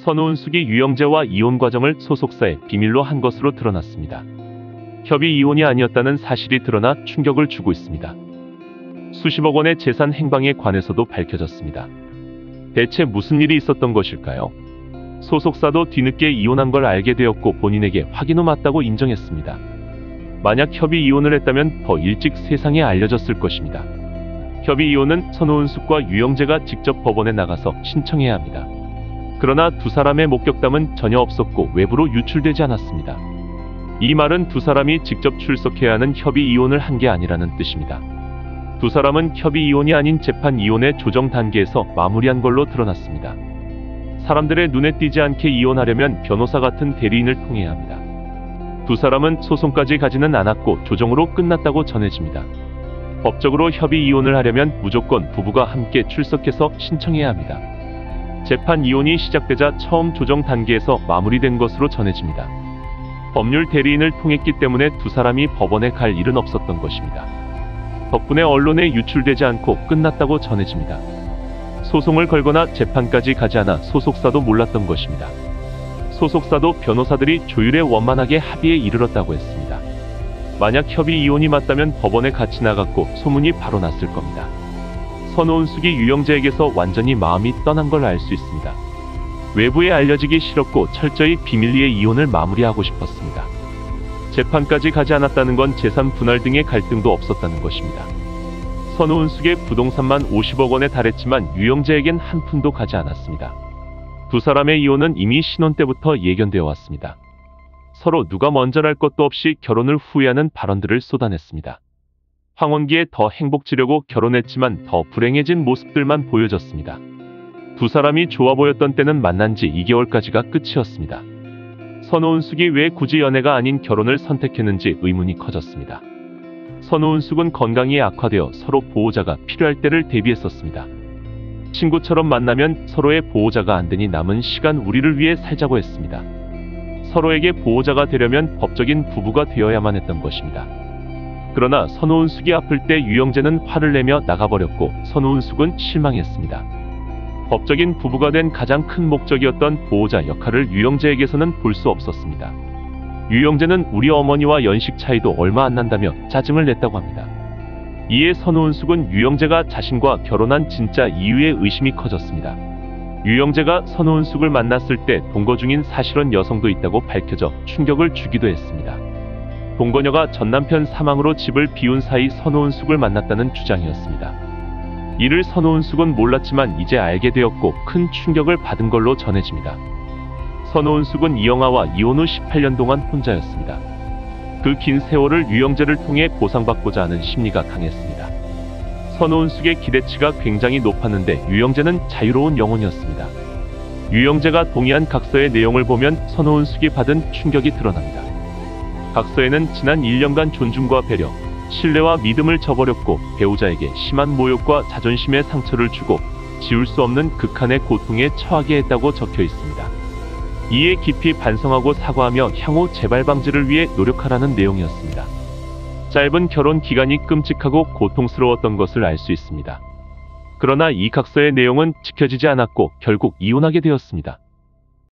선우은숙이 유영재와 이혼 과정을 소속사에 비밀로 한 것으로 드러났습니다. 협의 이혼이 아니었다는 사실이 드러나 충격을 주고 있습니다. 수십억 원의 재산 행방에 관해서도 밝혀졌습니다. 대체 무슨 일이 있었던 것일까요? 소속사도 뒤늦게 이혼한 걸 알게 되었고 본인에게 확인 후 맞다고 인정했습니다. 만약 협의 이혼을 했다면 더 일찍 세상에 알려졌을 것입니다. 협의 이혼은 선우은숙과 유영재가 직접 법원에 나가서 신청해야 합니다. 그러나 두 사람의 목격담은 전혀 없었고 외부로 유출되지 않았습니다. 이 말은 두 사람이 직접 출석해야 하는 협의 이혼을 한 게 아니라는 뜻입니다. 두 사람은 협의 이혼이 아닌 재판 이혼의 조정 단계에서 마무리한 걸로 드러났습니다. 사람들의 눈에 띄지 않게 이혼하려면 변호사 같은 대리인을 통해야 합니다. 두 사람은 소송까지 가지는 않았고 조정으로 끝났다고 전해집니다. 법적으로 협의 이혼을 하려면 무조건 부부가 함께 출석해서 신청해야 합니다. 재판 이혼이 시작되자 처음 조정 단계에서 마무리된 것으로 전해집니다. 법률 대리인을 통했기 때문에 두 사람이 법원에 갈 일은 없었던 것입니다. 덕분에 언론에 유출되지 않고 끝났다고 전해집니다. 소송을 걸거나 재판까지 가지 않아 소속사도 몰랐던 것입니다. 소속사도 변호사들이 조율에 원만하게 합의에 이르렀다고 했습니다. 만약 협의 이혼이 맞다면 법원에 같이 나갔고 소문이 바로 났을 겁니다. 선우은숙이 유영재에게서 완전히 마음이 떠난 걸 알 수 있습니다. 외부에 알려지기 싫었고 철저히 비밀리에 이혼을 마무리하고 싶었습니다. 재판까지 가지 않았다는 건 재산 분할 등의 갈등도 없었다는 것입니다. 선우은숙의 부동산만 50억 원에 달했지만 유영재에겐 한 푼도 가지 않았습니다. 두 사람의 이혼은 이미 신혼 때부터 예견되어 왔습니다. 서로 누가 먼저랄 것도 없이 결혼을 후회하는 발언들을 쏟아냈습니다. 황혼기에 더 행복지려고 결혼했지만 더 불행해진 모습들만 보여졌습니다. 두 사람이 좋아 보였던 때는 만난 지 2개월까지가 끝이었습니다. 선우은숙이 왜 굳이 연애가 아닌 결혼을 선택했는지 의문이 커졌습니다. 선우은숙은 건강이 악화되어 서로 보호자가 필요할 때를 대비했었습니다. 친구처럼 만나면 서로의 보호자가 안 되니 남은 시간 우리를 위해 살자고 했습니다. 서로에게 보호자가 되려면 법적인 부부가 되어야만 했던 것입니다. 그러나 선우은숙이 아플 때 유영재는 화를 내며 나가버렸고 선우은숙은 실망했습니다. 법적인 부부가 된 가장 큰 목적이었던 보호자 역할을 유영재에게서는 볼 수 없었습니다. 유영재는 우리 어머니와 연식 차이도 얼마 안 난다며 짜증을 냈다고 합니다. 이에 선우은숙은 유영재가 자신과 결혼한 진짜 이유에 의심이 커졌습니다. 유영재가 선우은숙을 만났을 때 동거 중인 사실혼 여성도 있다고 밝혀져 충격을 주기도 했습니다. 동거녀가 전남편 사망으로 집을 비운 사이 선우은숙을 만났다는 주장이었습니다. 이를 선우은숙은 몰랐지만 이제 알게 되었고 큰 충격을 받은 걸로 전해집니다. 선우은숙은 이영아와 이혼 후 18년 동안 혼자였습니다. 그 긴 세월을 유영재를 통해 보상받고자 하는 심리가 강했습니다. 선우은숙의 기대치가 굉장히 높았는데 유영재는 자유로운 영혼이었습니다. 유영재가 동의한 각서의 내용을 보면 선우은숙이 받은 충격이 드러납니다. 각서에는 지난 1년간 존중과 배려, 신뢰와 믿음을 저버렸고 배우자에게 심한 모욕과 자존심의 상처를 주고 지울 수 없는 극한의 고통에 처하게 했다고 적혀 있습니다. 이에 깊이 반성하고 사과하며 향후 재발 방지를 위해 노력하라는 내용이었습니다. 짧은 결혼 기간이 끔찍하고 고통스러웠던 것을 알 수 있습니다. 그러나 이 각서의 내용은 지켜지지 않았고 결국 이혼하게 되었습니다.